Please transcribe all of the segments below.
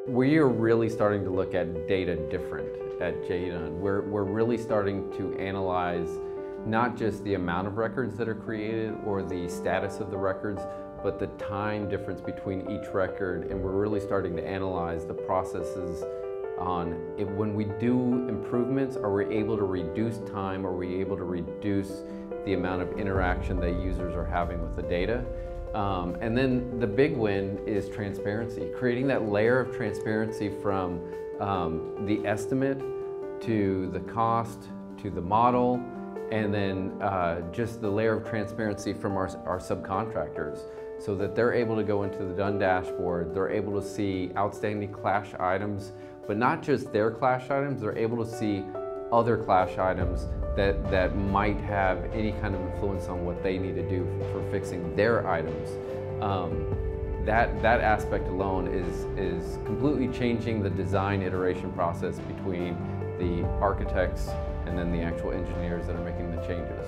We are really starting to look at data different at Dunn. We're really starting to analyze not just the amount of records that are created or the status of the records, but the time difference between each record, and we're really starting to analyze the processes on when we do improvements, are we able to reduce time, are we able to reduce the amount of interaction that users are having with the data. And then the big win is transparency, creating that layer of transparency from the estimate to the cost to the model, and then just the layer of transparency from our subcontractors, so that they're able to go into the Dunn dashboard, they're able to see outstanding clash items, but not just their clash items, they're able to see other clash items that might have any kind of influence on what they need to do for fixing their items. That aspect alone is completely changing the design iteration process between the architects and then the actual engineers that are making the changes.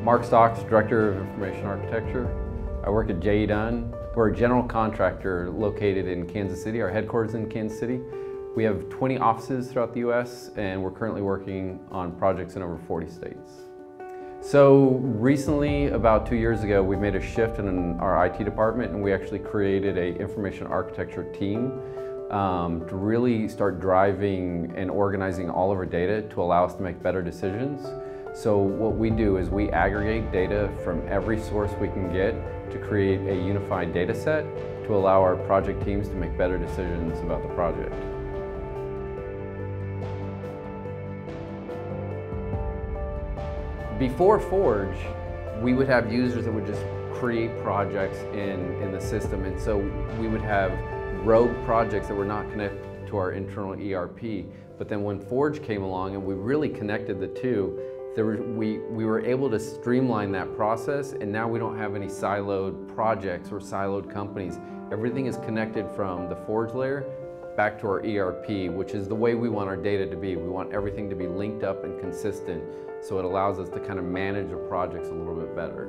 Mark Stocks, Director of Information Architecture. I work at Dunn. We're a general contractor located in Kansas City. Our headquarters is in Kansas City. We have 20 offices throughout the US, and we're currently working on projects in over 40 states. So recently, about 2 years ago, we made a shift in our IT department, and we actually created an information architecture team to really start driving and organizing all of our data to allow us to make better decisions. So what we do is we aggregate data from every source we can get to create a unified data set to allow our project teams to make better decisions about the project. Before Forge, we would have users that would just create projects in the system, and so we would have rogue projects that were not connected to our internal ERP. But then when Forge came along and we really connected the two, we were able to streamline that process, and now we don't have any siloed projects or siloed companies. Everything is connected from the Forge layer back to our ERP, which is the way we want our data to be. We want everything to be linked up and consistent, so it allows us to kind of manage the projects a little bit better.